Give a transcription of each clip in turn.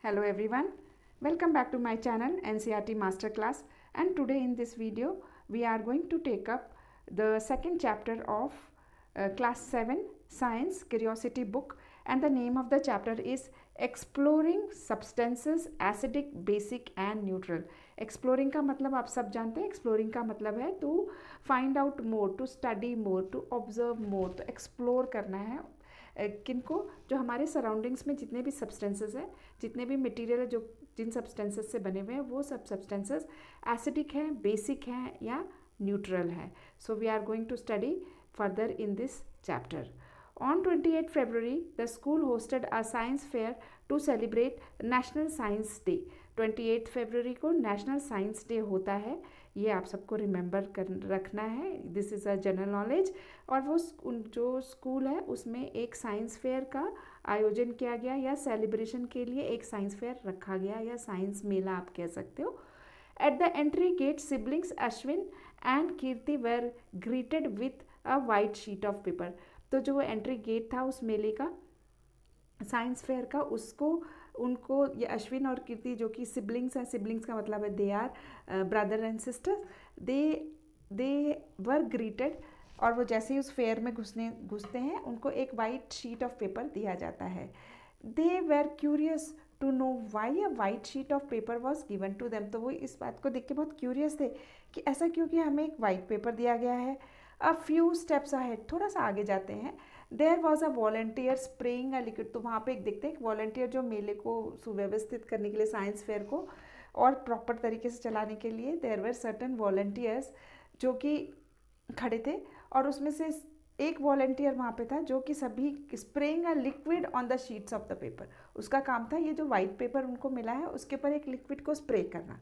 Hello everyone, welcome back to my channel NCERT Masterclass, and today in this video we are going to take up the second chapter of class 7 science curiosity book, and the name of the chapter is Exploring Substances Acidic, Basic and Neutral. Exploring का मतलब आप सब जानते हैं, exploring का मतलब है to find out more, to study more, to observe more, तो explore करना है किनको, जो हमारे सराउंडिंग्स में जितने भी सब्सटेंसेस हैं, जितने भी मटेरियल है जो जिन सब्सटेंसेस से बने हुए हैं, वो सब सब्सटेंसेस एसिडिक हैं, बेसिक हैं या न्यूट्रल है. So we are going to study further in this chapter. On 28 February, the school hosted a science fair to celebrate National Science Day. 28 February को नेशनल साइंस डे होता है, ये आप सबको रिमेंबर कर रखना है. This is a general knowledge. और वो जो स्कूल है उसमें एक साइंस फेयर का आयोजन किया गया या सेलिब्रेशन के लिए एक साइंस फेयर रखा गया या साइंस मेला आप कह सकते हो. At the entry gate, siblings Ashwin and Kirti were greeted with a white sheet of paper. तो जो एंट्री गेट था उस मेले का, साइंस फेयर का, उसको उनको ये अश्विन और कीर्ति जो कि सिबलिंग्स हैं, सिबलिंग्स का मतलब है they are brother and sisters, they were greeted. और वो जैसे ही उस फेयर में घुसते हैं उनको एक वाइट शीट ऑफ पेपर दिया जाता है. They were curious to know why a white sheet of paper was given to them. तो वो इस बात को देख के बहुत क्यूरियस थे कि ऐसा क्यों कि हमें एक वाइट पेपर दिया गया है. अ फ्यू स्टेप्स अहेड, थोड़ा सा आगे जाते हैं. There was a volunteer spraying a liquid. तो वहाँ पे एक देखते हैं, एक वॉलंटियर जो मेले को सुव्यवस्थित करने के लिए, साइंस फेयर को और प्रॉपर तरीके से चलाने के लिए, देयर वर सर्टन वॉलंटियर्स जो कि खड़े थे. और उसमें से एक वॉलंटियर वहाँ पे था जो कि सभी spraying a liquid on the sheets of the paper. उसका काम था ये जो वाइट पेपर उनको मिला है उसके ऊपर एक लिक्विड को स्प्रे करना.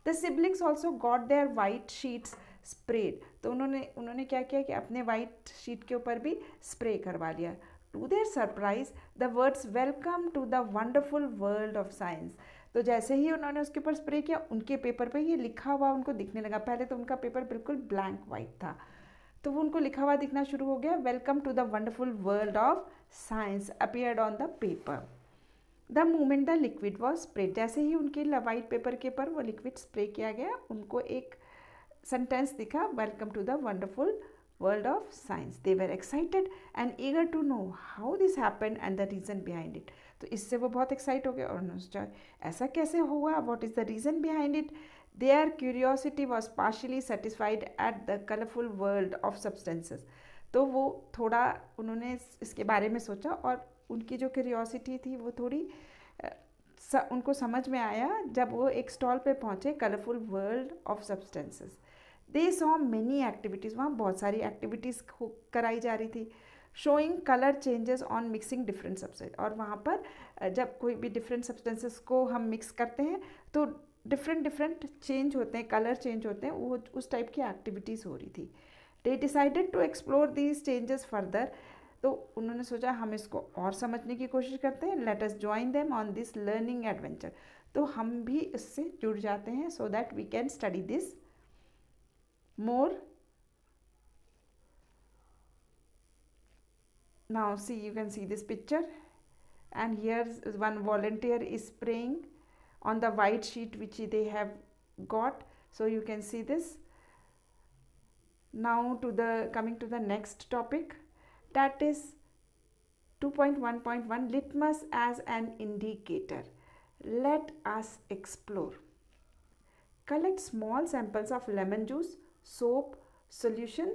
The siblings also got their white sheets spread. तो उन्होंने क्या किया कि अपने वाइट शीट के ऊपर भी स्प्रे करवा लिया. To their surprise the words welcome to the wonderful world of science. तो जैसे ही उन्होंने उसके ऊपर स्प्रे किया, उनके पेपर पे ये लिखा हुआ उनको दिखने लगा. पहले तो उनका पेपर बिल्कुल ब्लैंक वाइट था, तो वो उनको लिखा हुआ दिखना शुरू हो गया. Welcome to the wonderful world of science appeared on the paper. The moment the liquid was spread, जैसे ही उनके वाइट पेपर के ऊपर वो लिक्विड स्प्रे किया गया, उनको एक सेंटेंस दिखा, welcome to the wonderful world of science. They were excited and eager to know how this happened and the reason behind it. तो इससे वो बहुत एक्साइट हो गए और उन्होंने सोचा ऐसा कैसे हुआ, what is the reason behind it. Their curiosity was partially satisfied at the colourful world of substances. तो वो थोड़ा उन्होंने इसके बारे में सोचा और उनकी जो क्यूरियोसिटी थी वो थोड़ी उनको समझ में आया जब वो एक स्टॉल पे पहुँचे, colourful world of substances. They saw many activities, वहाँ बहुत सारी एक्टिविटीज़ कराई जा रही थी. Showing colour changes on mixing different substance. और वहाँ पर जब कोई भी डिफरेंट सब्सटेंसेस को हम मिक्स करते हैं तो डिफरेंट चेंज होते हैं, कलर चेंज होते हैं, वो उस टाइप की एक्टिविटीज़ हो रही थी. They decided to explore these changes further. तो उन्होंने सोचा हम इसको और समझने की कोशिश करते हैं. Let us join them on this learning adventure. तो हम भी इससे जुड़ जाते हैं so that we can study this more. Now see, you can see this picture, and here's one volunteer is spraying on the white sheet which they have got. So you can see this. Now coming to the next topic, that is 2.1.1 litmus as an indicator. Let us explore. Collect small samples of lemon juice, soap solution,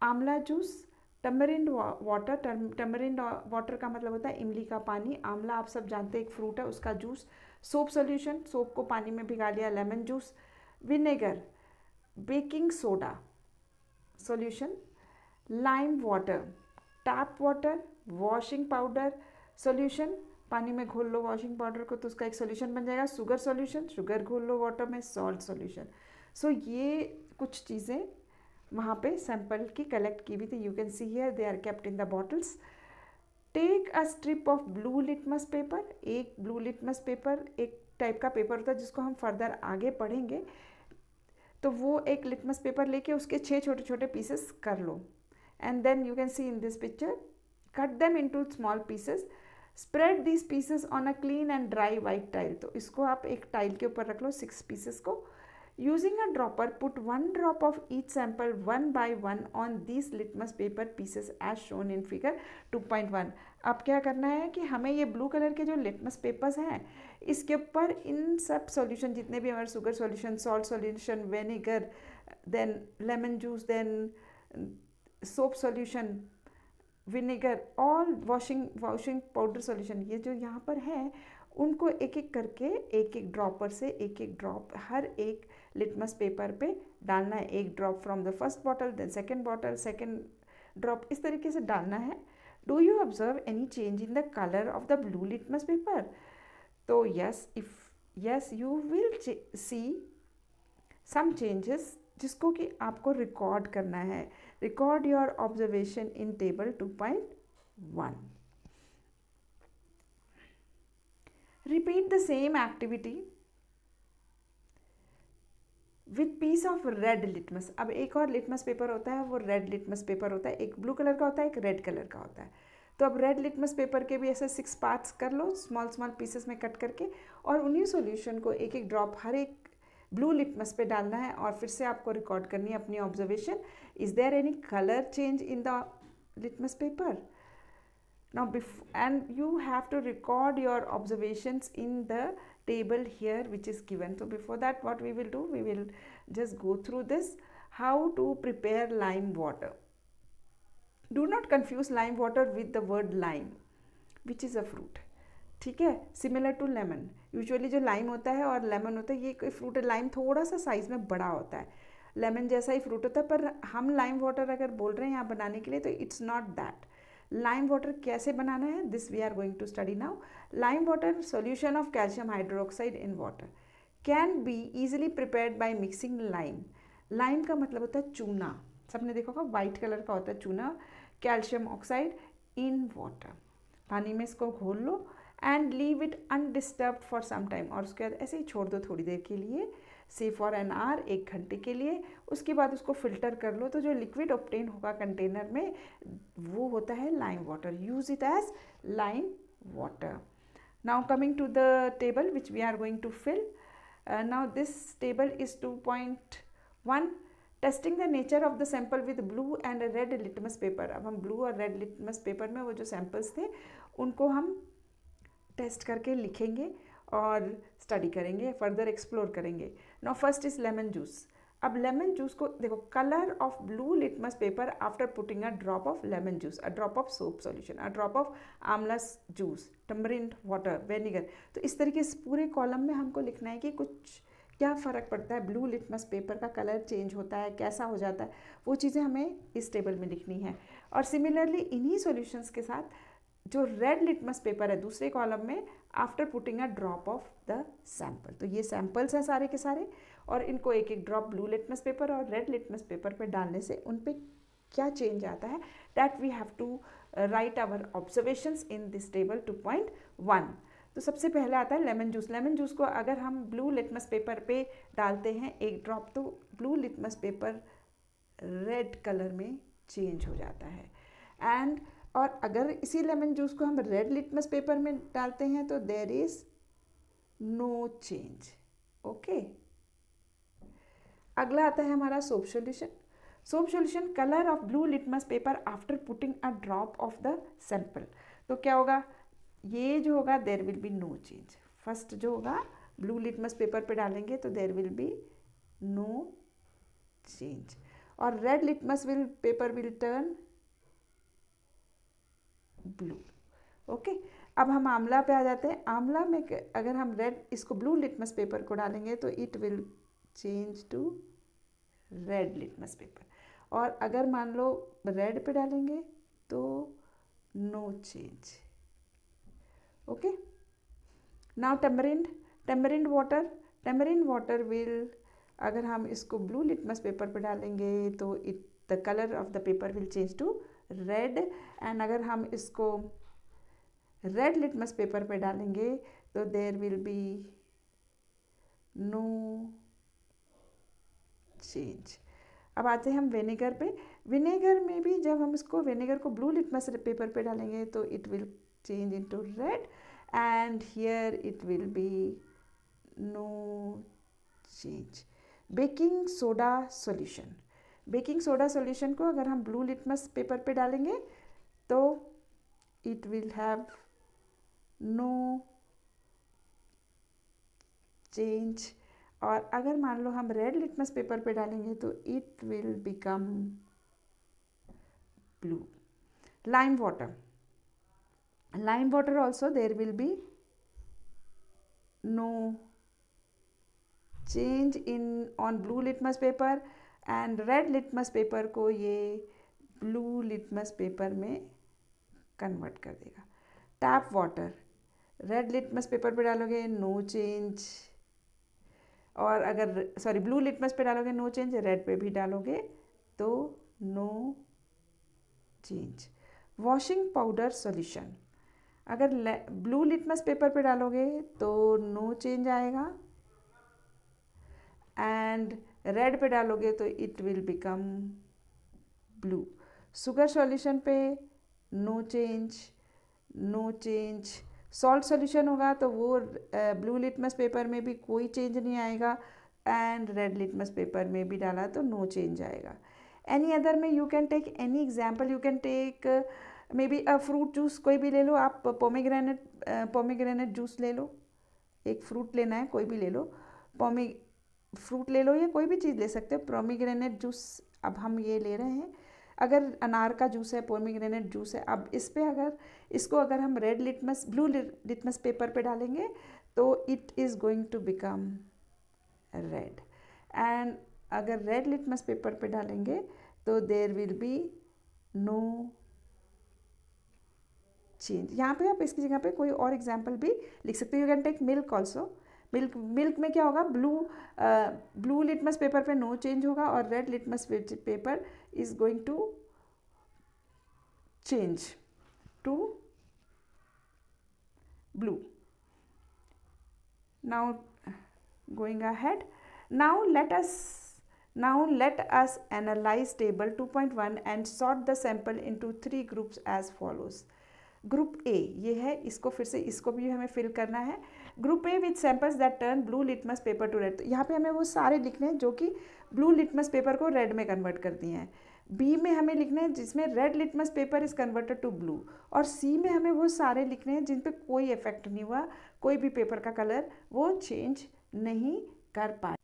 आंवला juice, tamarind water. टमरिंड water का मतलब होता है इमली का पानी. आंवला आप सब जानते हैं एक फ्रूट है, उसका जूस. सोप सोल्यूशन, सोप को पानी में भिगा लिया, lemon juice. Vinegar, baking soda solution. Lime water, tap water, washing powder solution. पानी में घोल लो वॉशिंग पाउडर को तो उसका एक सोल्यूशन बन जाएगा. शुगर सोल्यूशन, शुगर घोल लो वाटर में, सॉल्ट सोल्यूशन. सो ये कुछ चीज़ें वहाँ पे सैंपल की कलेक्ट की हुई थी. You can see here they are kept in the bottles. Take a strip of blue litmus paper. एक ब्लू लिटमस पेपर एक टाइप का पेपर होता है जिसको हम फर्दर आगे पढ़ेंगे. तो वो एक लिटमस पेपर लेके उसके 6 छोटे छोटे पीसेस कर लो. And then you can see in this picture, cut them into small pieces. Spread this pieces on a clean and dry white tile, तो इसको आप एक टाइल के ऊपर रख लो 6 पीसेस को. Using a dropper put 1 drop of each sample 1 by 1 on this litmus paper pieces as shown in figure 2.1. अब क्या करना है कि हमें ये ब्लू कलर के जो लिटमस पेपर्स हैं इसके ऊपर इन सब सॉल्यूशन जितने भी हमारे sugar solution, salt solution, vinegar, then lemon juice, then soap solution, vinegar, all washing powder solution, ये जो यहाँ पर है उनको एक एक करके एक एक ड्रॉपर से एक एक ड्रॉप हर एक लिटमस पेपर पे डालना है. एक drop from the first bottle, then second bottle, second drop, इस तरीके से डालना है. Do you observe any change in the colour of the blue litmus paper? तो yes you will see some changes जिसको कि आपको रिकॉर्ड करना है. Record your observation in table 2.1. Repeat the same activity with piece of red litmus. अब एक और litmus paper होता है, वो रेड लिटमस पेपर होता है. एक ब्लू कलर का होता है, एक रेड कलर का होता है. तो अब रेड लिटमस पेपर के भी ऐसे 6 पार्ट्स कर लो, स्मॉल स्मॉल पीसेस में कट करके, और उन्हीं सॉल्यूशन को एक एक ड्रॉप हर एक ब्लू लिटमस पे डालना है और फिर से आपको रिकॉर्ड करनी है अपनी observation. Is there any colour change in the litmus paper? Now and you have to record your observations in the table here which is given. So before that what we will do, we will just go through this, how to prepare lime water. Do not confuse lime water with the word lime which is a fruit. ठीक है, similar to lemon. Usually जो lime होता है और lemon होता है ये कोई फ्रूट है. लाइम थोड़ा सा साइज़ में बड़ा होता है, लेमन जैसा ही फ्रूट होता है, पर हम लाइम वाटर अगर बोल रहे हैं यहाँ बनाने के लिए तो it's not that. Lime water कैसे बनाना है, this we are going to study now. Lime water solution of calcium hydroxide in water can be easily prepared by mixing lime. Lime का मतलब होता है चूना. सबने देखा होगा वाइट कलर का होता है चूना. कैल्शियम ऑक्साइड इन वाटर, पानी में इसको घोल लो and leave it undisturbed for some time, और उसके बाद ऐसे ही छोड़ दो थोड़ी देर के लिए, से फॉर एन आवर, 1 घंटे के लिए. उसके बाद उसको फिल्टर कर लो, तो जो लिक्विड ऑब्टेन होगा कंटेनर में वो होता है lime water. Use it as lime water. Now coming to the table which we are going to fill. Now this table is 2.1. Testing the nature of the sample with blue and red litmus paper. अब हम blue और red litmus paper में वो जो samples थे उनको हम test करके लिखेंगे और स्टडी करेंगे, फर्दर एक्सप्लोर करेंगे. Now first is lemon juice. अब लेमन जूस को देखो, colour of blue litmus paper after putting a drop of lemon juice, a drop of soap solution, a drop of amla juice, tamarind water, vinegar. तो इस तरीके से पूरे column में हमको लिखना है कि कुछ क्या फ़र्क पड़ता है, ब्लू लिटमस पेपर का कलर चेंज होता है, कैसा हो जाता है, वो चीज़ें हमें इस टेबल में लिखनी है. और सिमिलरली इन्हीं सॉल्यूशंस के साथ जो रेड लिटमस पेपर है दूसरे कॉलम में, after putting a drop of the sample. तो ये सैम्पल्स हैं सारे के सारे, और इनको एक एक ड्रॉप ब्लू लिटमस पेपर और रेड लिटमस पेपर पे डालने से उन पे क्या चेंज आता है, that we have to write our observations in this table 2.1. तो सबसे पहले आता है लेमन जूस. लेमन जूस को अगर हम ब्लू लिटमस पेपर पे डालते हैं एक ड्रॉप, तो blue litmus paper red colour में चेंज हो जाता है. एंड और अगर इसी लेमन जूस को हम रेड लिटमस पेपर में डालते हैं तो there is no change. Okay, अगला आता है हमारा soap solution. Soap solution colour of blue litmus paper after putting a drop of the sample. तो क्या होगा, ये जो होगा there will be no change. First जो होगा ब्लू लिटमस पेपर पे डालेंगे तो there will be no change, और red litmus paper will turn blue. Okay, अब हम आंवला पे आ जाते हैं. आंवला में अगर हम रेड इसको ब्लू लिटमस पेपर को डालेंगे तो it will change to red litmus paper, और अगर मान लो रेड पे डालेंगे तो no change. Okay, now tamarind water will, अगर हम इसको ब्लू लिटमस पेपर पे डालेंगे तो the colour of the paper will change to red. And अगर हम इसको रेड लिटमस पेपर पे डालेंगे तो there will be no change. अब आते हैं हम विनेगर पे. विनेगर में भी जब हम इसको विनेगर को ब्लू लिटमस पेपर पे डालेंगे तो it will change into red, and here it will be no change. Baking soda solution, baking soda solution को अगर हम ब्लू लिटमस पेपर पे डालेंगे तो it will have no change, और अगर मान लो हम रेड लिटमस पेपर पे डालेंगे तो it will become blue. Lime water, lime water also there will be no change in on blue litmus paper, and red litmus paper को ये blue litmus paper में कन्वर्ट कर देगा. Tap water, red litmus paper पे डालोगे no change, और अगर sorry blue litmus पे डालोगे नो चेंज, रेड पे भी डालोगे तो no change. Washing powder solution, अगर ब्लू लिटमस पेपर पे डालोगे तो नो चेंज आएगा, एंड रेड पे डालोगे तो it will become blue. Sugar solution पे no change, no change. Salt solution होगा तो वो ब्लू लिटमस पेपर में भी कोई चेंज नहीं आएगा, एंड रेड लिटमस पेपर में भी डाला तो नो चेंज आएगा. एनी अदर में you can take any example, you can take maybe a fruit juice, कोई भी ले लो आप. पोमीग्रेनेट जूस ले लो, एक फ्रूट लेना है कोई भी ले लो, फ्रूट ले लो या कोई भी चीज़ ले सकते हो. पोमीग्रेनेट जूस अब हम ये ले रहे हैं, अगर अनार का जूस है, पोमीग्रेनेट जूस है. अब इस पे अगर इसको अगर हम red litmus blue litmus paper पे डालेंगे तो it is going to become red, and अगर रेड लिटमस पेपर पे डालेंगे तो there will be no change. यहाँ पे आप इसकी जगह पे कोई और एग्जाम्पल भी लिख सकते हो. You can take milk also. Milk में क्या होगा, ब्लू लिटमस पेपर पे नो चेंज होगा, और red litmus paper is going to change to blue. Now going ahead, now let us analyze table 2.1 and sort the sample into 3 groups as follows. Group A ये है, इसको फिर से इसको भी हमें फिल करना है. Group A with samples that turn blue litmus paper to red. तो यहाँ पे हमें वो सारे लिखने हैं जो कि ब्लू लिटमस पेपर को रेड में कन्वर्ट कर दिए हैं. बी में हमें लिखने हैं जिसमें red litmus paper is converted to blue, और सी में हमें वो सारे लिखने हैं जिन पे कोई इफेक्ट नहीं हुआ, कोई भी पेपर का कलर वो चेंज नहीं कर पाए.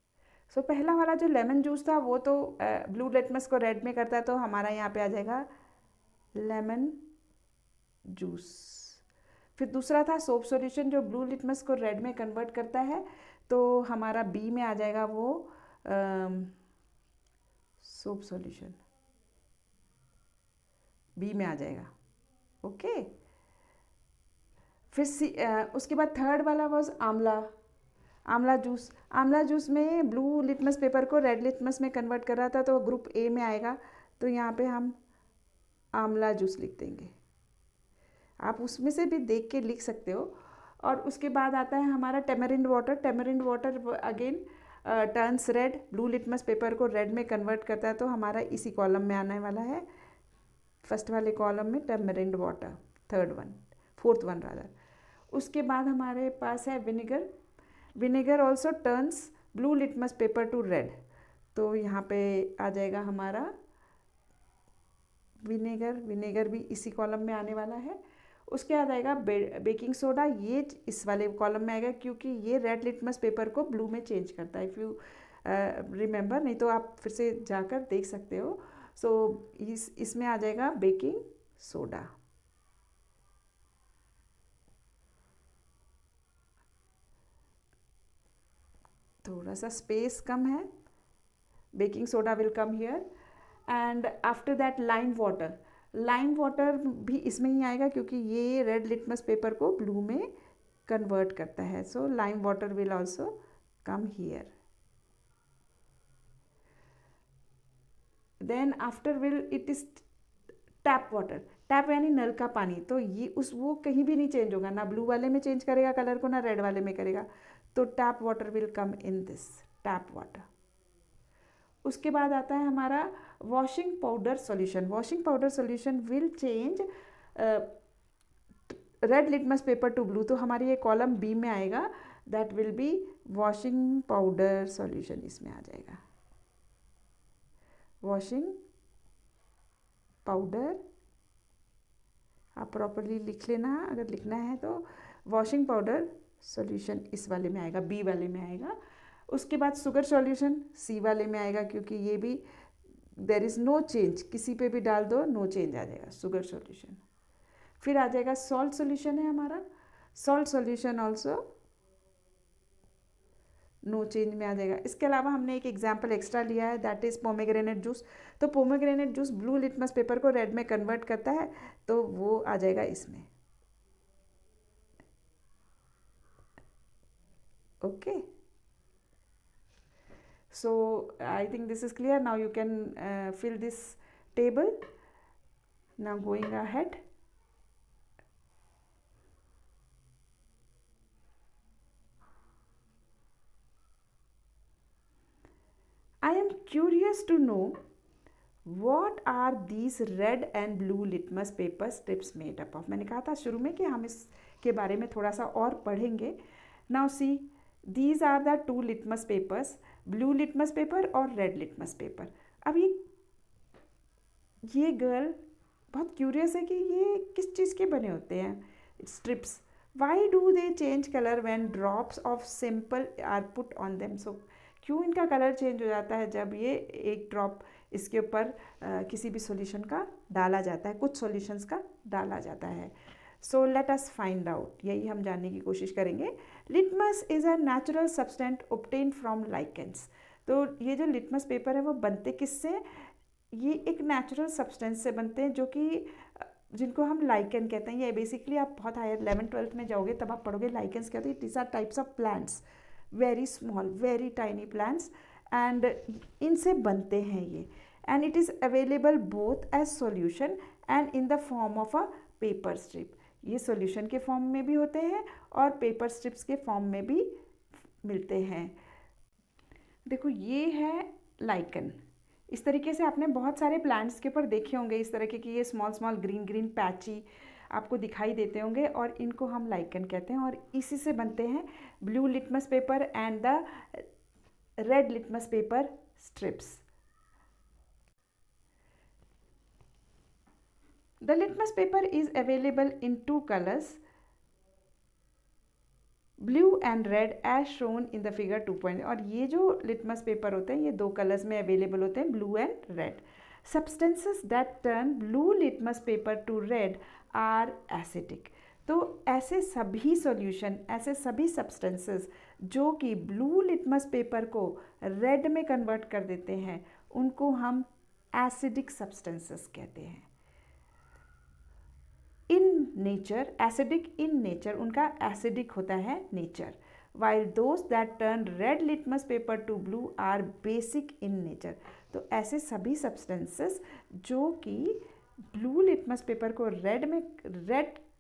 सो पहला वाला जो लेमन जूस था वो तो ब्लू लिटमस को रेड में करता है, तो हमारा यहाँ पे आ जाएगा लेमन जूस. फिर दूसरा था सोप सॉल्यूशन जो ब्लू लिटमस को रेड में कन्वर्ट करता है, तो हमारा बी में आ जाएगा वो सोप सॉल्यूशन, बी में आ जाएगा. ओके. फिर उसके बाद थर्ड वाला वाज आंवला जूस. आंवला जूस में ब्लू लिटमस पेपर को रेड लिटमस में कन्वर्ट कर रहा था, तो ग्रुप ए में आएगा, तो यहाँ पे हम आंवला जूस लिख देंगे. आप उसमें से भी देख के लिख सकते हो. और उसके बाद आता है हमारा tamarind water. Tamarind water again turns red, blue litmus paper को रेड में कन्वर्ट करता है, तो हमारा इसी कॉलम में आने वाला है, फर्स्ट वाले कॉलम में tamarind water, fourth one rather. उसके बाद हमारे पास है vinegar. Vinegar also turns blue litmus paper to red, तो यहाँ पे आ जाएगा हमारा विनेगर भी इसी कॉलम में आने वाला है. उसके बाद आएगा बेकिंग सोडा. ये इस वाले कॉलम में आएगा क्योंकि ये रेड लिटमस पेपर को ब्लू में चेंज करता है. इफ़ यू रिमेंबर, नहीं तो आप फिर से जाकर देख सकते हो. सो इसमें आ जाएगा बेकिंग सोडा. थोड़ा सा स्पेस कम है, baking soda will come here. And after that lime water भी इसमें ही आएगा क्योंकि ये रेड लिटमस पेपर को ब्लू में कन्वर्ट करता है. So lime water will also come here. Then after will it is tap water. Tap यानी नल का पानी. तो ये वो कहीं भी नहीं चेंज होगा, ना ब्लू वाले में चेंज करेगा कलर को, ना रेड वाले में करेगा. तो tap water will come in this tap water. उसके बाद आता है हमारा washing powder solution. Washing powder solution will change red litmus paper to blue, तो हमारी ये कॉलम बी में आएगा, that will be washing powder solution, इसमें आ जाएगा वॉशिंग पाउडर। आप प्रॉपरली लिख लेना अगर लिखना है तो, वॉशिंग पाउडर सॉल्यूशन इस वाले में आएगा, बी वाले में आएगा। उसके बाद शुगर सॉल्यूशन सी वाले में आएगा, क्योंकि ये भी देर इज़ नो चेंज, किसी पे भी डाल दो नो चेंज आ जाएगा शुगर सॉल्यूशन। फिर आ जाएगा सॉल्ट सॉल्यूशन है हमारा, salt solution also no change में आ जाएगा। इसके अलावा हमने एक एग्जाम्पल एक्स्ट्रा लिया है, दैट इज़ पोमेग्रेनेट जूस। तो pomegranate juice blue litmus paper को रेड में कन्वर्ट करता है, तो वो आ जाएगा इसमें। Okay, so I think this is clear. Now you can fill this table. Now going ahead, I am curious to know what are these red and blue litmus paper strips made up of. मैंने कहा था शुरू में कि हम इसके बारे में थोड़ा सा और पढ़ेंगे। Now see, these are the two litmus papers, blue litmus paper और red litmus paper. अब ये गर्ल बहुत क्यूरियस है कि ये किस चीज़ के बने होते हैं strips. Why do they change colour when drops of simple are put on them. So क्यों इनका कलर चेंज हो जाता है जब ये एक ड्रॉप इसके ऊपर किसी भी सॉल्यूशन का डाला जाता है, कुछ सॉल्यूशंस का डाला जाता है। So let us find out, यही हम जानने की कोशिश करेंगे। Litmus is a natural substance obtain from lichens. तो ये जो लिटमस पेपर है वो बनते किससे? ये एक नेचुरल सब्सटेंस से बनते हैं, जो कि जिनको हम लाइकेन कहते हैं। ये बेसिकली आप बहुत हायर 11th-12th में जाओगे तब आप पढ़ोगे लाइकेंस क्या होते हैं। It are types of plants, very small very tiny plants, and इनसे बनते हैं ये। And it is available both as solution and in the form of a paper strip. ये सॉल्यूशन के फॉर्म में भी होते हैं और पेपर स्ट्रिप्स के फॉर्म में भी मिलते हैं। देखो ये है लाइकन। इस तरीके से आपने बहुत सारे प्लांट्स के ऊपर देखे होंगे इस तरह के कि ये small small green green patchy आपको दिखाई देते होंगे, और इनको हम लाइकन कहते हैं। और इसी से बनते हैं blue litmus paper and the red litmus paper strips. The litmus paper is available in 2 colors, blue and red as shown in the figure 2. और ये जो लिटमस पेपर होते हैं ये 2 कलर्स में अवेलेबल होते हैं, blue and red. Substances that turn blue litmus paper to red are acidic. तो ऐसे सभी सॉल्यूशन, ऐसे सभी सब्सटेंसेस जो कि ब्लू लिटमस पेपर को रेड में कन्वर्ट कर देते हैं उनको हम एसिडिक सब्सटेंसेस कहते हैं। In nature, acidic in nature, उनका एसिडिक होता है nature. While those that turn red litmus paper to blue are basic in nature. तो ऐसे सभी सब्सटेंसेस जो कि ब्लू लिटमस पेपर को रेड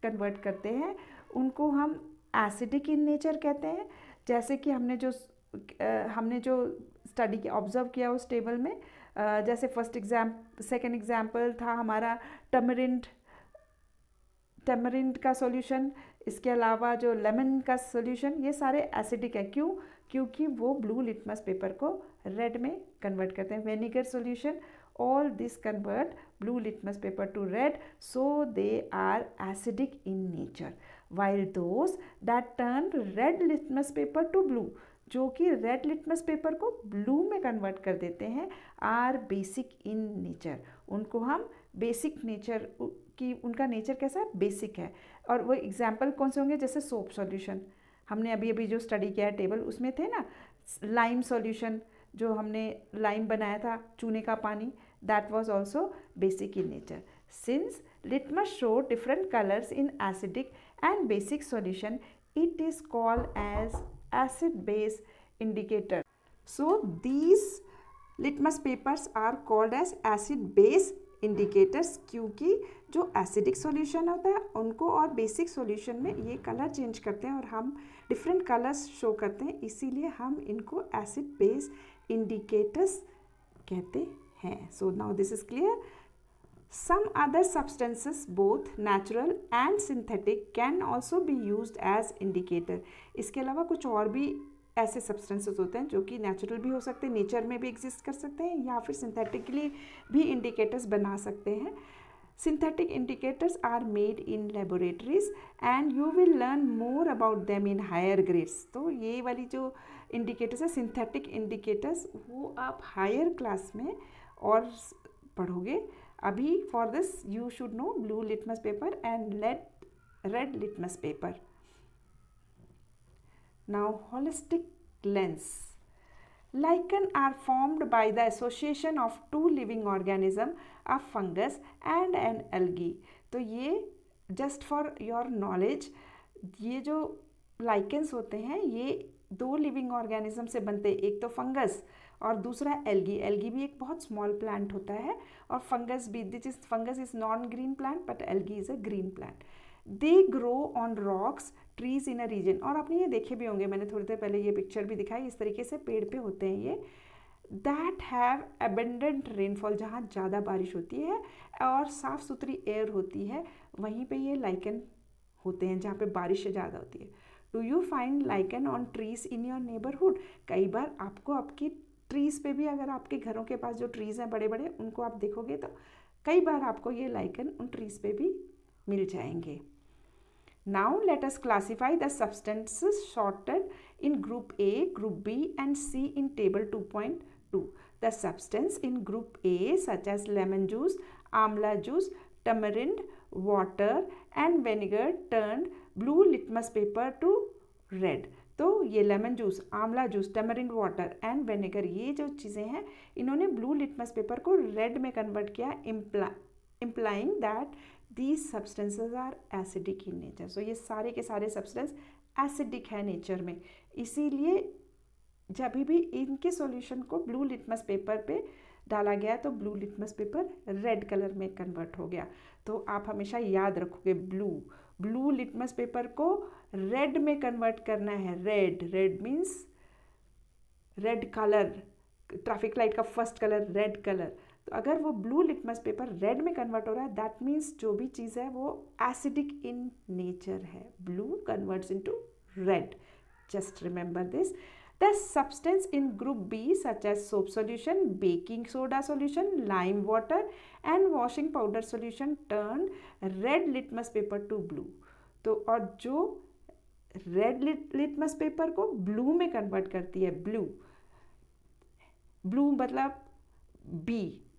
कन्वर्ट करते हैं उनको हम एसिडिक इन नेचर कहते हैं। जैसे कि हमने जो स्टडी किया, ऑब्जर्व किया उस टेबल में, जैसे सेकेंड एग्जाम्पल था हमारा टैमरिंड का सॉल्यूशन, इसके अलावा जो लेमन का सॉल्यूशन, ये सारे एसिडिक है। क्यों? क्योंकि वो ब्लू लिटमस पेपर को रेड में कन्वर्ट करते हैं। Vinegar solution, all this convert blue litmus paper to red, so they are acidic in nature. While those that turn red litmus paper to blue, जो कि रेड लिटमस पेपर को blue में convert कर देते हैं, are basic in nature. उनको हम basic nature की, उनका नेचर कैसा है? बेसिक है। और वो एग्जाम्पल कौन से होंगे? जैसे सोप सॉल्यूशन, हमने अभी जो स्टडी किया है टेबल उसमें थे ना, लाइम सॉल्यूशन, जो हमने लाइम बनाया था चूने का पानी, that was also basic in nature. Since litmus show different colours in acidic and basic solution, it is called as acid base indicator. So these litmus papers are called as acid base indicators, क्योंकि जो acidic solution होता है उनको और basic solution में ये colour change करते हैं और हम डिफरेंट कलर्स शो करते हैं, इसीलिए हम इनको एसिड बेस इंडिकेटर्स कहते हैं। So now this is clear. Some other substances, both natural and synthetic, can also be used as indicator. इसके अलावा कुछ और भी ऐसे सब्सटेंसेस होते हैं जो कि नेचुरल भी हो सकते हैं, नेचर में भी एग्जिस्ट कर सकते हैं, या फिर सिंथेटिकली भी इंडिकेटर्स बना सकते हैं. Synthetic indicators are made in laboratories and you will learn more about them in higher grades. तो ये वाली जो indicators है synthetic indicators, वो आप higher class में और पढ़ोगे. अभी for this you should know blue litmus paper and red litmus paper. Now holistic lens. Lichen are formed by the association of two living organisms, a fungus and an algae. तो ये just for your knowledge, ये जो lichens होते हैं ये दो living organism से बनते हैं, एक तो फंगस और दूसरा एल्गी. एल्गी भी एक बहुत स्मॉल प्लांट होता है और फंगस भी, fungus is non green plant but algae is a green plant. They grow on rocks trees in a region. और आपने ये देखे भी होंगे, मैंने थोड़ी देर पहले ये पिक्चर भी दिखाई, इस तरीके से पेड़ पे होते हैं ये. दैट हैव अबेंडेंट रेनफॉल, जहाँ ज़्यादा बारिश होती है और साफ़ सुथरी एयर होती है, वहीं पे ये लाइकन होते हैं जहाँ पे बारिश ज़्यादा होती है. Do you find lichen on trees in your neighbourhood? कई बार आपको आपकी ट्रीज़ पे भी, अगर आपके घरों के पास जो ट्रीज़ हैं बड़े बड़े, उनको आप देखोगे तो कई बार आपको ये लाइकन उन ट्रीज़ पे भी मिल जाएंगे. Now let us classify the substances sorted in group A, group B and C in table 2.2. The substance in group A such as lemon juice, amla juice, tamarind, water and vinegar turned blue litmus paper to red. तो ये lemon juice, आंवला juice, tamarind water and vinegar, ये जो चीज़ें हैं इन्होंने blue litmus paper को red में कन्वर्ट किया, implying that these substances are acidic in nature. So ये सारे के सारे सब्सटेंस एसिडिक है नेचर में, इसीलिए जब भी इनके सॉल्यूशन को ब्लू लिटमस पेपर पे डाला गया तो blue litmus paper red colour में कन्वर्ट हो गया. तो आप हमेशा याद रखोगे ब्लू लिटमस पेपर को रेड में कन्वर्ट करना है. Red means red colour, traffic light का फर्स्ट कलर रेड कलर. तो अगर वो ब्लू लिटमस पेपर रेड में कन्वर्ट हो रहा है, दैट मीन्स जो भी चीज़ है वो एसिडिक इन नेचर है. Blue converts into red. Just remember this. The substance in group B such as soap solution, baking soda solution, lime water and washing powder solution turn red litmus paper to blue. तो और जो red litmus paper को blue में convert करती है, blue मतलब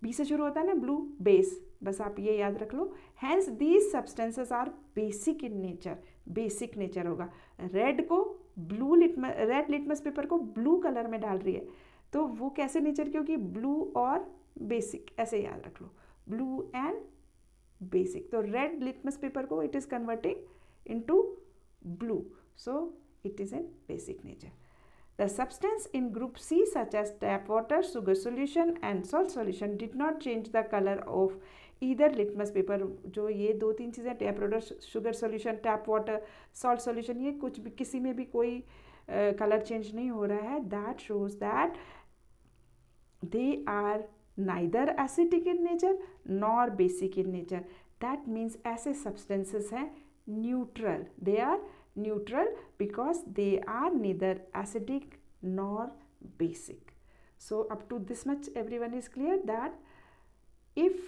B से शुरू होता है ना, ब्लू बेस, बस आप ये याद रख लो. Hence these substances are basic in nature. Basic nature होगा. रेड लिटमस पेपर को ब्लू कलर में डाल रही है, तो वो कैसे नेचर, क्योंकि ब्लू और बेसिक, ऐसे याद रख लो, ब्लू एंड बेसिक. तो रेड लिटमस पेपर को it is converting into blue, so it is in basic nature. The substance in group C such as tap water, sugar solution and salt solution did not change the color of either litmus paper. जो ये दो तीन चीज़ें, tap water, sugar solution, tap water, salt solution, ये कुछ भी किसी में भी कोई कलर चेंज नहीं हो रहा है. That shows that they are neither acidic in nature nor basic in nature. That means ऐसे सब्सटेंसेस हैं neutral. They are neutral because they are neither acidic nor basic. So up to this much everyone is clear that if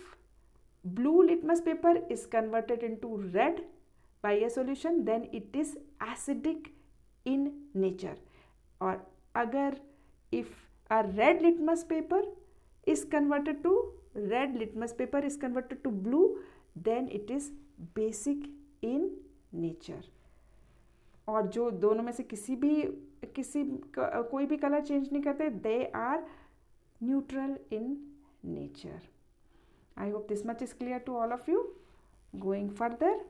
blue litmus paper is converted into red by a solution then it is acidic in nature. Or agar if a red litmus paper is converted to blue then it is basic in nature. और जो दोनों में से कोई भी colour change नहीं करते, they are neutral in nature. I hope this much is clear to all of you. Going further,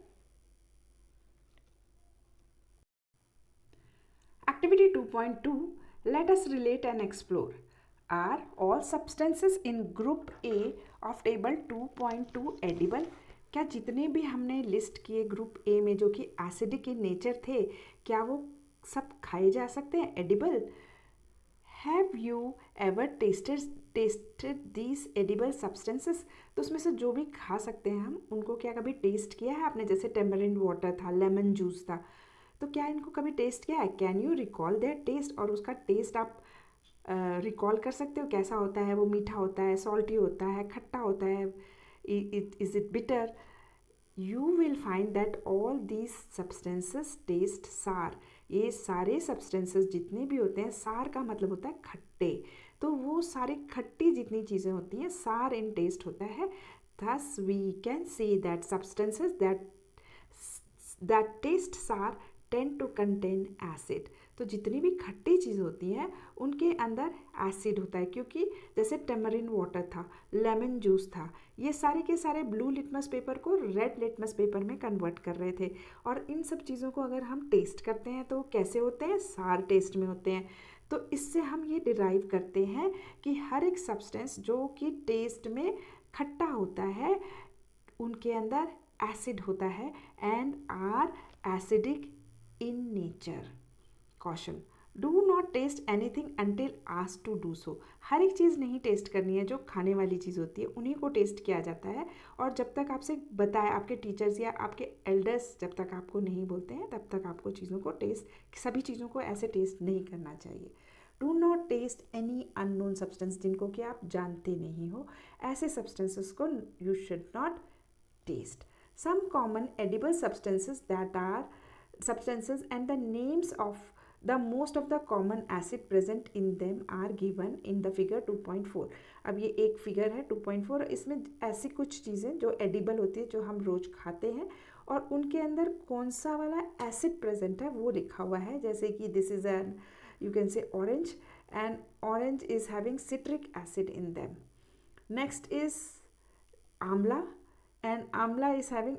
activity 2.2, let us relate and explore. Are all substances in group A of table 2.2 edible? क्या जितने भी हमने list किए group A में जो कि acidic in nature थे, क्या वो सब खाए जा सकते हैं, edible have you ever tested these edible substances? तो उसमें से जो भी खा सकते हैं हम, उनको क्या कभी टेस्ट किया है आपने? जैसे टेमरिंड वाटर था, लेमन जूस था, तो क्या इनको कभी टेस्ट किया है? Can you recall their taste? और उसका टेस्ट आप रिकॉल कर सकते हो कैसा होता है? वो मीठा होता है, सॉल्टी होता है, खट्टा होता है, is it bitter? You will find that all these substances taste sour. ये सारे सब्सटेंसेस जितने भी होते हैं, सार का मतलब होता है खट्टे, तो वो सारे खट्टी जितनी चीज़ें होती हैं सार इन टेस्ट होता है। Thus we can say that substances that taste sour tend to contain acid. तो जितनी भी खट्टी चीज़ होती हैं उनके अंदर एसिड होता है, क्योंकि जैसे टेमरिन वाटर था, लेमन जूस था, ये सारे के सारे ब्लू लिटमस पेपर को रेड लिटमस पेपर में कन्वर्ट कर रहे थे। और इन सब चीज़ों को अगर हम टेस्ट करते हैं तो कैसे होते हैं? सार टेस्ट में होते हैं। तो इससे हम ये डिराइव करते हैं कि हर एक सब्सटेंस जो कि टेस्ट में खट्टा होता है, उनके अंदर एसिड होता है and are acidic in nature. Caution, do not taste anything until asked to do so. हर एक चीज़ नहीं टेस्ट करनी है, जो खाने वाली चीज़ होती है उन्हीं को टेस्ट किया जाता है। और जब तक आपसे बताए, आपके टीचर्स या आपके एल्डर्स जब तक आपको नहीं बोलते हैं, तब तक आपको चीज़ों को सभी चीज़ों को ऐसे टेस्ट नहीं करना चाहिए। Do not taste any unknown substance, जिनको कि आप जानते नहीं हो, ऐसे सब्सटेंसेस को you should not taste. Some common edible substances and the names of the most of the common acid present in them are given in the figure 2.4. अब ये एक फिगर है 2.4, इसमें ऐसी कुछ चीज़ें जो एडिबल होती है, जो हम रोज़ खाते हैं, और उनके अंदर कौन सा वाला एसिड प्रेजेंट है वो लिखा हुआ है। जैसे कि this is an, you can say orange, and orange is having citric acid in them. Next is amla, and amla is having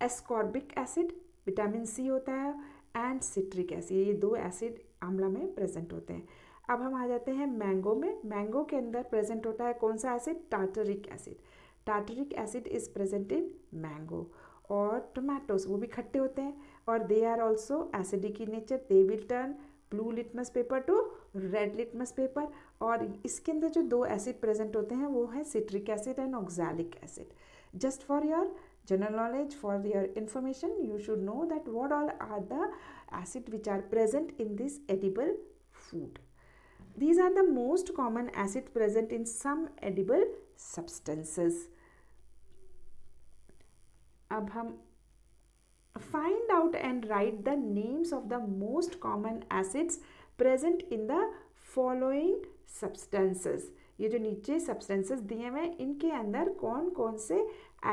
ascorbic acid, vitamin C होता है, एंड सिट्रिक एसिड। ये दो एसिड आंवला में प्रेजेंट होते हैं। अब हम आ जाते हैं मैंगो में। मैंगो के अंदर प्रेजेंट होता है कौन सा acid? Tartaric acid. Tartaric acid is present in mango. और टोमेटोज, वो भी खट्टे होते हैं और they are also acidic in nature. They will turn blue litmus paper to red litmus paper. और इसके अंदर जो दो एसिड प्रेजेंट होते हैं वो है citric acid and oxalic acid. Just for your general knowledge, for your information, you should know that what all are the acid which are present in this edible food. These are the most common acids present in some edible substances. अब हम find out and write the names of the most common acids present in the following substances. ये जो नीचे substances दिए हुए हैं, इनके अंदर कौन कौन से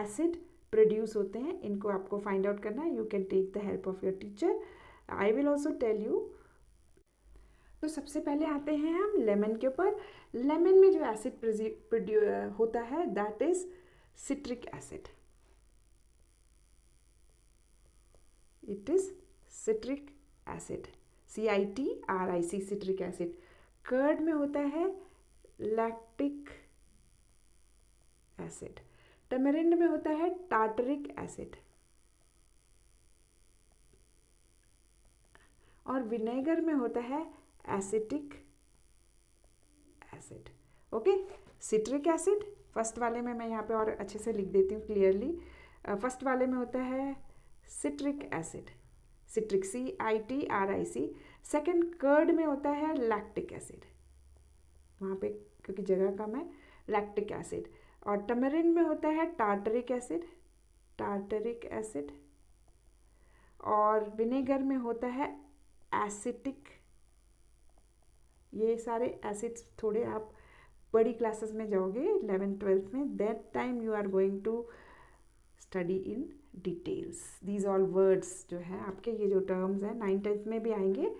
acid प्रोड्यूस होते हैं, इनको आपको फाइंड आउट करना है। You can take the help of your teacher, I will also tell you. तो सबसे पहले आते हैं हम लेमन के ऊपर। लेमन में जो एसिड होता है that is citric acid. It is citric acid, CITRIC, citric acid. Curd में होता है लैक्टिक एसिड। टमेरिंड में होता है टार्टरिक एसिड। और विनेगर में होता है acetic acid. Okay, citric acid first वाले में, मैं यहाँ पे और अच्छे से लिख देती हूँ क्लियरली। फर्स्ट वाले में होता है citric acid, citric CITRIC। Second curd में होता है लैक्टिक एसिड, वहाँ पे क्योंकि जगह कम है, लैक्टिक एसिड। और टमेरिन में होता है टार्टरिक एसिड, टार्टरिक एसिड। और विनेगर में होता है एसिटिक। ये सारे एसिड्स थोड़े आप बड़ी क्लासेस में जाओगे 11th-12th में, that time you are going to study in details these all words. जो है आपके ये जो टर्म्स हैं 9th-10th में भी आएंगे।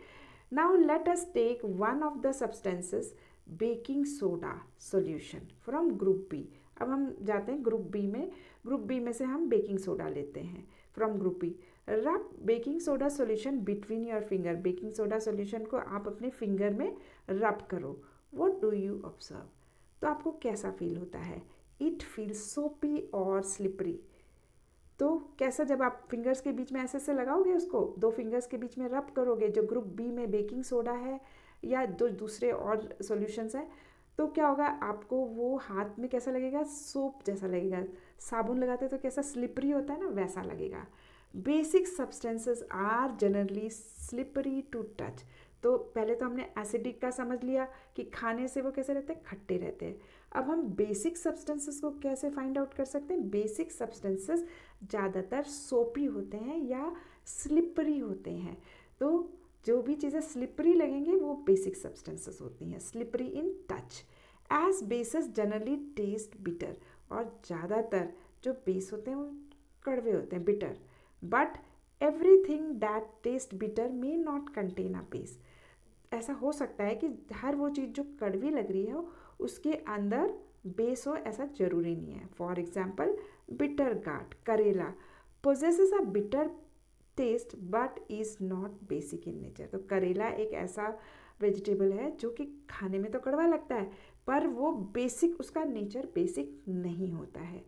Now let us take one of the substances, baking soda solution from group B. अब हम जाते हैं ग्रुप बी में। ग्रुप बी में से हम बेकिंग सोडा लेते हैं from group B. Rub baking soda solution between your finger. बेकिंग सोडा सॉल्यूशन को आप अपने फिंगर में रब करो। What do you observe? तो आपको कैसा फील होता है? इट फील्स सोपी और स्लिपरी। तो कैसा, जब आप फिंगर्स के बीच में ऐसे लगाओगे, उसको दो फिंगर्स के बीच में रब करोगे, जो ग्रुप बी में बेकिंग सोडा है, या दूसरे और सॉल्यूशंस हैं, तो क्या होगा, आपको वो हाथ में कैसा लगेगा, सोप जैसा लगेगा। साबुन लगाते तो कैसा स्लिपरी होता है ना, वैसा लगेगा। Basic substances are generally slippery to touch. तो पहले तो हमने एसिडिक का समझ लिया कि खाने से वो कैसे रहते हैं, खट्टे रहते हैं। अब हम बेसिक सब्सटेंसेस को कैसे फाइंड आउट कर सकते हैं? बेसिक सब्सटेंसेस ज़्यादातर सोपी होते हैं या स्लिपरी होते हैं। तो जो भी चीज़ें स्लिपरी लगेंगी वो बेसिक सब्सटेंसेस होती हैं, slippery in touch. As bases generally taste bitter, और ज़्यादातर जो बेस होते हैं वो कड़वे होते हैं, bitter. But everything that test bitter may not contain a base. ऐसा हो सकता है कि हर वो चीज़ जो कड़वी लग रही है उसके अंदर बेस हो, ऐसा ज़रूरी नहीं है। फॉर एग्जाम्पल बिटर गार्ड, करेला possesses a bitter taste but is not basic in nature. तो करेला एक ऐसा वेजिटेबल है जो कि खाने में तो कड़वा लगता है, पर वो बेसिक, उसका नेचर बेसिक नहीं होता है।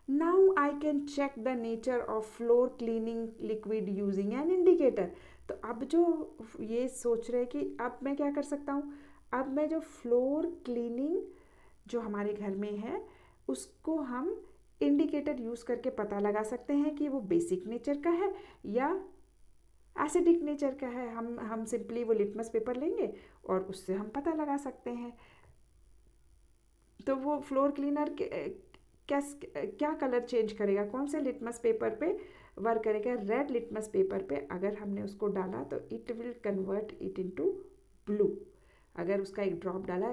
Now I can check the nature of floor cleaning liquid using an indicator. तो अब जो ये सोच रहे हैं कि अब मैं क्या कर सकता हूँ, अब मैं जो फ्लोर क्लीनिंग जो हमारे घर में है उसको हम इंडिकेटर यूज़ करके पता लगा सकते हैं कि वो बेसिक नेचर का है या एसिडिक नेचर का है। हम सिंपली वो लिटमस पेपर लेंगे और उससे हम पता लगा सकते हैं। तो वो फ्लोर क्लीनर क्या कलर चेंज करेगा, कौन से लिटमस पेपर पे वर्क करेगा? रेड लिटमस पेपर पे अगर हमने उसको डाला तो it will convert it into blue. अगर उसका एक ड्रॉप डाला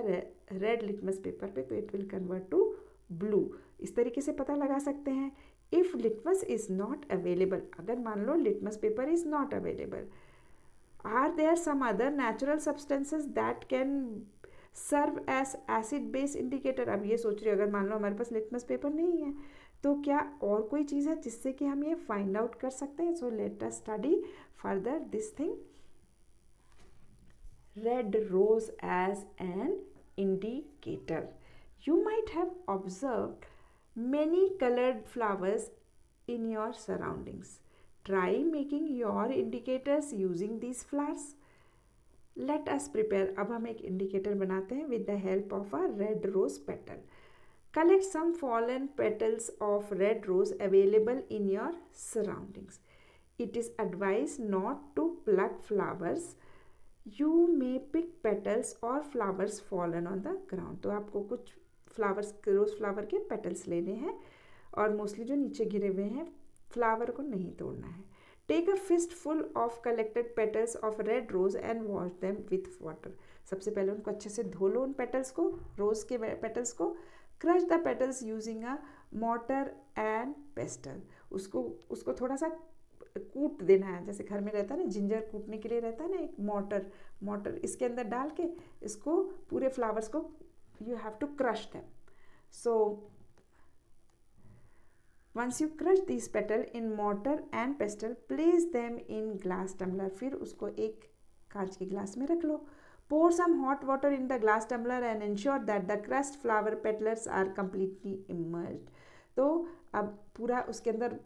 रेड लिटमस पेपर पे तो it will convert to blue. इस तरीके से पता लगा सकते हैं। If litmus is not available, अगर मान लो litmus paper is not available, are there some other natural substances that can serve as acid base indicator? अब ये सोच रही हो, अगर मान लो हमारे पास लिटमस पेपर नहीं है तो क्या और कोई चीज़ है जिससे कि हम ये फाइंड आउट कर सकते हैं? सो let us study further this thing. Red rose as an indicator. You might have observed many colored flowers in your surroundings. Try making your indicators using these flowers. Let us prepare. अब हम एक indicator बनाते हैं with the help of a red rose petal. Collect some fallen petals of red rose available in your surroundings. It is advised not to pluck flowers. You may pick petals or flowers fallen on the ground. तो आपको कुछ flowers, rose flower के petals लेने हैं और mostly जो नीचे गिरे हुए हैं फ्लावर को नहीं तोड़ना है। Take a fistful of collected petals of red rose and wash them with water. सबसे पहले उनको अच्छे से धो लो, उन पेटल्स को, रोज़ के पेटल्स को। Crush the petals using a mortar and pastel. उसको थोड़ा सा कूट देना है, जैसे घर में रहता है ना जिंजर कूटने के लिए रहता है ना एक मोटर इसके अंदर डाल के इसको पूरे फ्लावर्स को you have to crush them. So once you crush this petal in mortar and pestle, place them in glass tumbler. फिर उसको एक कांच के ग्लास में रख लो। pour some hot water in the glass tumbler and ensure that the crushed flower petals are completely immersed. तो अब पूरा उसके अंदर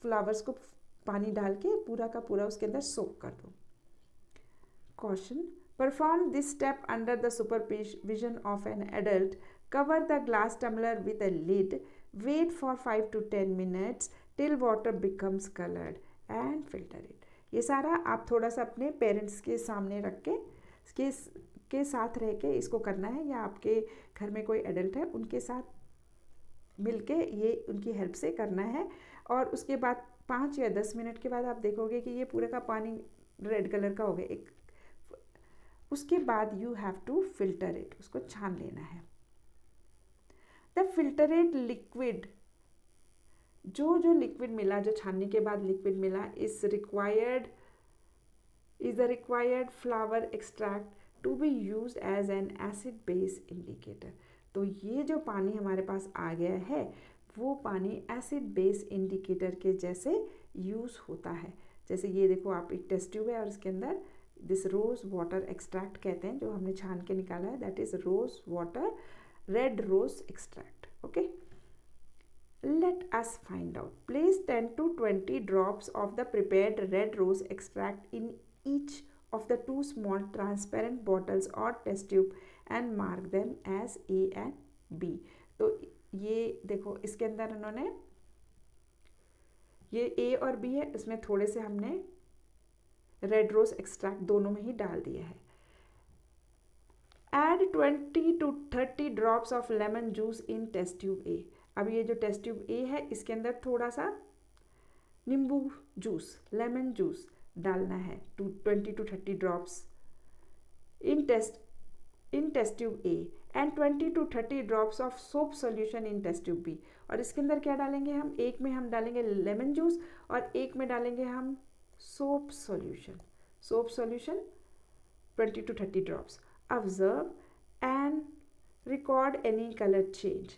फ्लावर्स को पानी डाल के पूरा का पूरा उसके अंदर सोक कर दो। Caution: perform this step under the supervision of an adult. Cover the glass tumbler with a lid. Wait for 5 to 10 minutes till water becomes colored and filter it. ये सारा आप थोड़ा सा अपने पेरेंट्स के सामने रख के साथ रह के इसको करना है, या आपके घर में कोई एडल्ट है उनके साथ मिलके ये उनकी हेल्प से करना है। और उसके बाद 5 या 10 मिनट के बाद आप देखोगे कि ये पूरे का पानी रेड कलर का हो गया। उसके बाद you have to filter it, उसको छान लेना है। द फिल्टरेट लिक्विड, जो लिक्विड मिला, जो छानने के बाद लिक्विड मिला, is the required flower extract to be use as an acid base indicator. तो ये जो पानी हमारे पास आ गया है वो पानी एसिड बेस इंडिकेटर के जैसे यूज़ होता है। जैसे ये देखो, आप एक टेस्ट ट्यूब है और इसके अंदर दिस रोज़ वाटर एक्सट्रैक्ट कहते हैं, जो हमने छान के निकाला है, that is rose water, red rose extract. Okay, let us find out. Place 10 to 20 drops of the prepared red rose extract in each of the two small transparent bottles or test tube and mark them as A and B. तो ये देखो इसके अंदर उन्होंने ये A और B है, इसमें थोड़े से हमने रेड रोज एक्सट्रैक्ट दोनों में ही डाल दिया है. Add 20 to 30 drops of lemon juice in test tube A. अब ये जो टेस्ट ट्यूब A है इसके अंदर थोड़ा सा नींबू जूस, लेमन जूस डालना है. 20 to 30 drops in test tube A and 20 to 30 drops of soap solution in test tube B. और इसके अंदर क्या डालेंगे हम, एक में हम डालेंगे लेमन जूस और एक में डालेंगे हम soap solution. 20 to 30 drops. Observe and record any color change.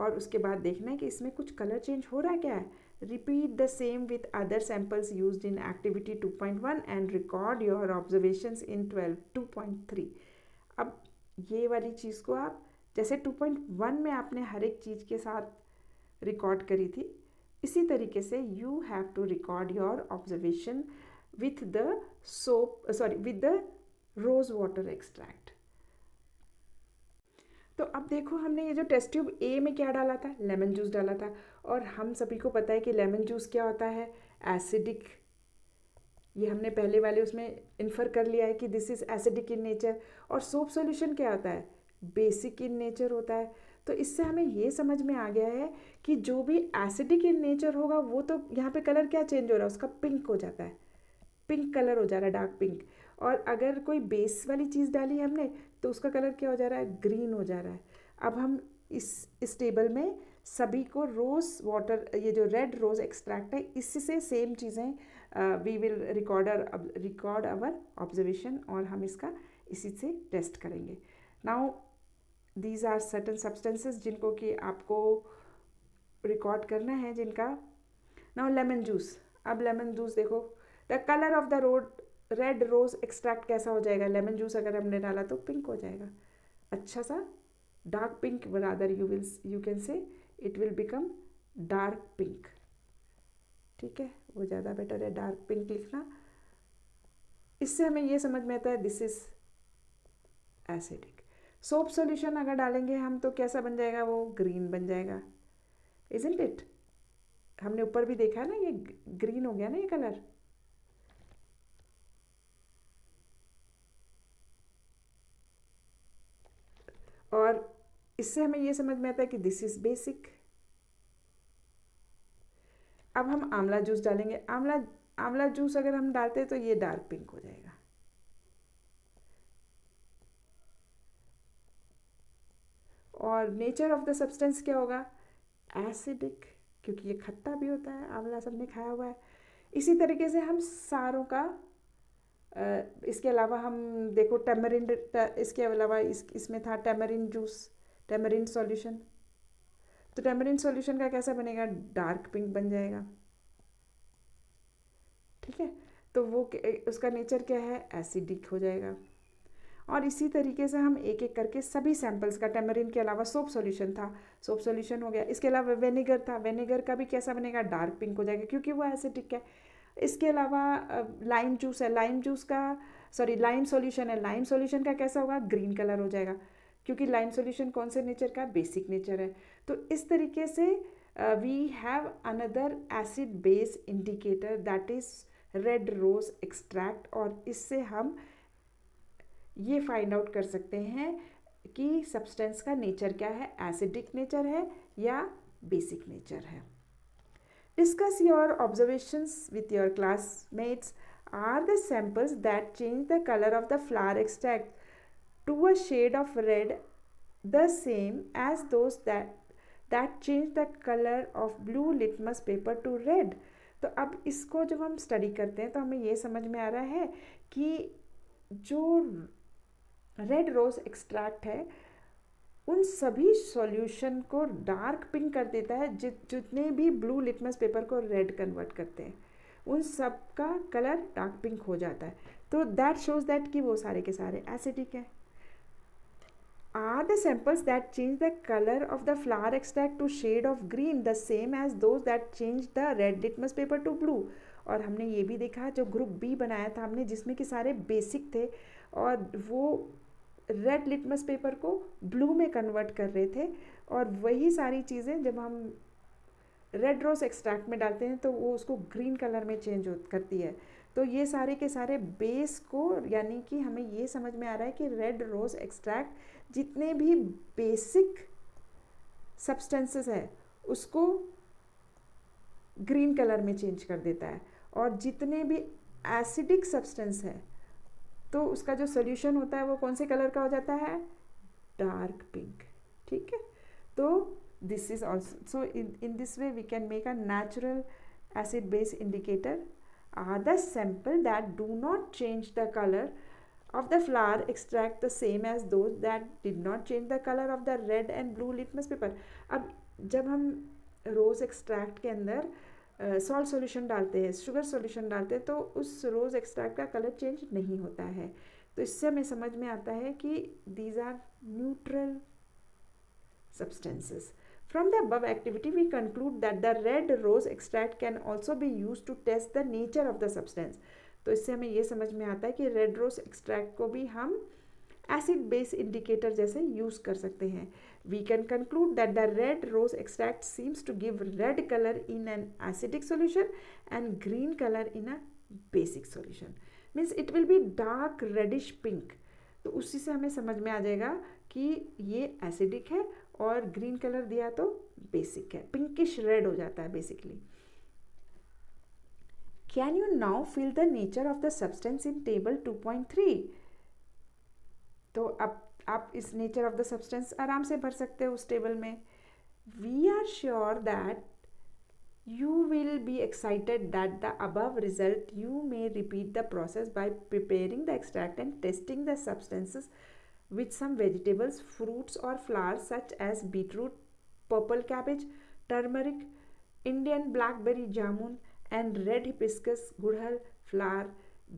और उसके बाद देखना है कि इसमें कुछ कलर चेंज हो रहा है क्या है. Repeat the same with other samples used in activity 2.1 and record your observations in 2.3. अब ये वाली चीज़ को आप जैसे 2.1 में आपने हर एक चीज़ के साथ रिकॉर्ड करी थी, इसी तरीके से you have to record your observation with the rose water extract. तो अब देखो हमने ये जो टेस्ट ट्यूब ए में क्या डाला था, लेमन जूस डाला था. और हम सभी को पता है कि लेमन जूस क्या होता है, एसिडिक. ये हमने पहले वाले उसमें इन्फर कर लिया है कि this is acidic in nature. और सोप सॉल्यूशन क्या होता है, बेसिक इन नेचर होता है. तो इससे हमें ये समझ में आ गया है कि जो भी एसिडिक इन नेचर होगा वो तो यहाँ पे कलर क्या चेंज हो रहा है, उसका पिंक हो जाता है, पिंक कलर हो जा रहा है, डार्क पिंक. और अगर कोई बेस वाली चीज़ डाली हमने तो उसका कलर क्या हो जा रहा है, ग्रीन हो जा रहा है. अब हम इस टेबल में सभी को रोज़ वाटर, ये जो रेड रोज़ एक्सट्रैक्ट है, इससे सेम चीज़ें we will record our observation और हम इसका इसी से टेस्ट करेंगे. Now these are certain substances जिनको कि आपको रिकॉर्ड करना है जिनका. Now lemon juice. अब लेमन जूस देखो, the colour of the red rose extract कैसा हो जाएगा, लेमन जूस अगर हमने डाला तो पिंक हो जाएगा, अच्छा सा dark pink. Rather you can से it will become dark pink. ठीक है, वो ज़्यादा बेटर है डार्क पिंक लिखना. इससे हमें ये समझ में आता है this is acidic. Soap solution अगर डालेंगे हम तो कैसा बन जाएगा, वो ग्रीन बन जाएगा, इजंट इट. हमने ऊपर भी देखा है ना, ये ग्रीन हो गया ना ये कलर. और इससे हमें ये समझ में आता है कि दिस इज बेसिक. अब हम आंवला जूस डालेंगे. आंवला जूस अगर हम डालते हैं तो ये डार्क पिंक हो जाएगा. और नेचर ऑफ द सब्सटेंस क्या होगा, एसिडिक, क्योंकि ये खट्टा भी होता है, आंवला सबने खाया हुआ है. इसी तरीके से हम सारों का इसके अलावा हम देखो टेमरिंड, इसके अलावा इसमें था टेमरिंड जूस, टेमरिंड सॉल्यूशन. तो टेमरिंड सॉल्यूशन का कैसा बनेगा, डार्क पिंक बन जाएगा. ठीक है, तो वो उसका नेचर क्या है, एसिडिक हो जाएगा. और इसी तरीके से हम एक एक करके सभी सैंपल्स का, टेमरिन के अलावा सोप सॉल्यूशन था, सोप सॉल्यूशन हो गया. इसके अलावा विनेगर था, विनेगर का भी कैसा बनेगा, डार्क पिंक हो जाएगा क्योंकि वो एसिडिक है. इसके अलावा लाइम जूस है, लाइम सॉल्यूशन है, लाइम सॉल्यूशन का कैसा होगा, ग्रीन कलर हो जाएगा क्योंकि लाइम सॉल्यूशन कौन से नेचर का, बेसिक नेचर है. तो इस तरीके से we have another acid base indicator that is red rose extract. और इससे हम ये फाइंड आउट कर सकते हैं कि सब्सटेंस का नेचर क्या है, एसिडिक नेचर है या बेसिक नेचर है. Discuss your observations with your classmates. Are the samples that change the color of the flower extract to a shade of red the same as those that change the color of blue litmus paper to red? तो अब इसको जब हम study करते हैं तो हमें ये समझ में आ रहा है कि जो रेड रोज एक्सट्रैक्ट है उन सभी सॉल्यूशन को डार्क पिंक कर देता है. जितने भी ब्लू लिटमस पेपर को रेड कन्वर्ट करते हैं उन सब का कलर डार्क पिंक हो जाता है. तो दैट शोज दैट कि वो सारे के सारे एसिडिक हैं. Are the samples that change the colour of the flower extract to shade of green the same as those that change the red litmus paper to blue. और हमने ये भी देखा जो ग्रुप बी बनाया था हमने, जिसमें कि सारे बेसिक थे और वो रेड लिटमस पेपर को ब्लू में कन्वर्ट कर रहे थे, और वही सारी चीज़ें जब हम रेड रोज़ एक्सट्रैक्ट में डालते हैं तो वो उसको ग्रीन कलर में चेंज करती है। तो ये सारे के सारे बेस को, यानी कि हमें ये समझ में आ रहा है कि रेड रोज़ एक्सट्रैक्ट जितने भी बेसिक सब्सटेंसेस है उसको ग्रीन कलर में चेंज कर देता है, और जितने भी एसिडिक सब्सटेंस है तो उसका जो सोल्यूशन होता है वो कौन से कलर का हो जाता है, डार्क पिंक। ठीक है, तो this is also, so in this way we can make a natural acid base indicator are the sample that do not change the color of the flower extract the same as those that did not change the color of the red and blue litmus paper। अब जब हम रोज़ extract के अंदर salt solution डालते हैं, sugar solution डालते हैं, तो उस रोज़ एक्सट्रैक्ट का कलर चेंज नहीं होता है। तो इससे हमें समझ में आता है कि these are neutral substances। From the above activity, we conclude that the red rose extract can also be used to test the nature of the substance। तो इससे हमें ये समझ में आता है कि रेड रोज एक्सट्रैक्ट को भी हम एसिड बेस इंडिकेटर जैसे यूज कर सकते हैं। We can conclude that the red rose extract seems to give red color in an acidic solution and green color in a basic solution। Means it will be dark reddish pink। तो उसी से हमें समझ में आ जाएगा कि ये एसिडिक है, और ग्रीन कलर दिया तो बेसिक है, पिंकिश रेड हो जाता है basically. Can you now fill the nature of the substance in table 2.3। तो अब आप इस नेचर ऑफ द सब्सटेंस आराम से भर सकते हो उस टेबल में। We are sure that you will be excited that the above result you may repeat the process by preparing the extract and testing the substances with some vegetables, fruits or flowers such as beetroot, purple cabbage, turmeric, Indian blackberry jamun and red hibiscus gudhal flower।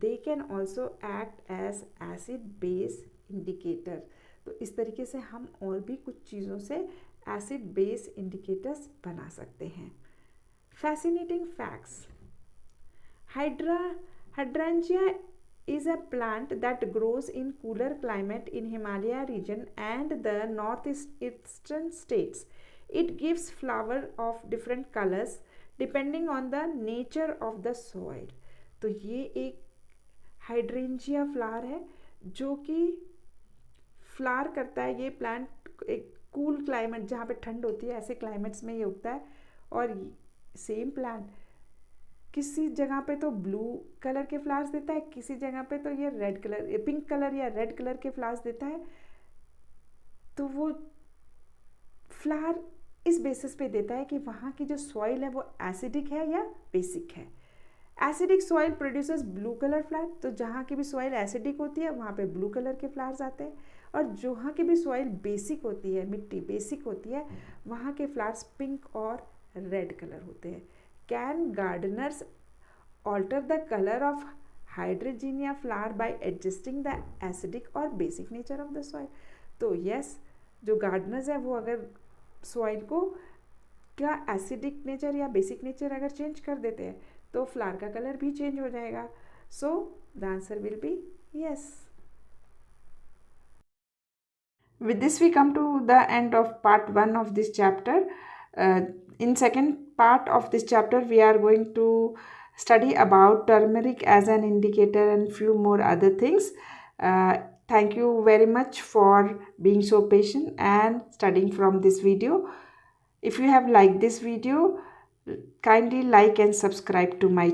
They can also act as acid base indicator। तो इस तरीके से हम और भी कुछ चीज़ों से एसिड बेस इंडिकेटर्स बना सकते हैं। Fascinating facts। Hydrangea is a plant that grows in cooler climate in Himalaya region and the northeastern states। It gives flower of different colors depending on the nature of the soil। तो ये एक hydrangea flower है जो कि flower करता है। ये plant एक कूल क्लाइमेट, जहाँ पे ठंड होती है ऐसे क्लाइमेट्स में ये उगता है, और सेम प्लांट किसी जगह पे तो ब्लू कलर के फ्लावर्स देता है, किसी जगह पे तो ये रेड कलर, पिंक कलर या रेड कलर के फ्लावर्स देता है। तो वो फ्लावर इस बेसिस पे देता है कि वहाँ की जो सॉइल है वो एसिडिक है या बेसिक है। Acidic soil produces blue colour flower. तो जहाँ की भी सॉइल एसिडिक होती है वहाँ पे ब्लू कलर के फ्लावर्स आते हैं, और जहाँ की भी सॉइल बेसिक होती है, मिट्टी बेसिक होती है, वहाँ के फ्लावर्स पिंक और रेड कलर होते हैं। Can gardeners alter the colour of hydrangea flower by adjusting the acidic और basic nature of the soil. तो यस, जो गार्डनर्स है वो अगर सॉइल को क्या एसिडिक नेचर या बेसिक नेचर अगर चेंज कर देते हैं तो फ्लावर का कलर भी चेंज हो जाएगा। So the answer will be yes. With this we come to the end of part 1 of this chapter। In second part of this chapter we are going to study about turmeric as an indicator and few more other things। Thank you very much for being so patient and studying from this video। If you have liked this video, kindly like and subscribe to my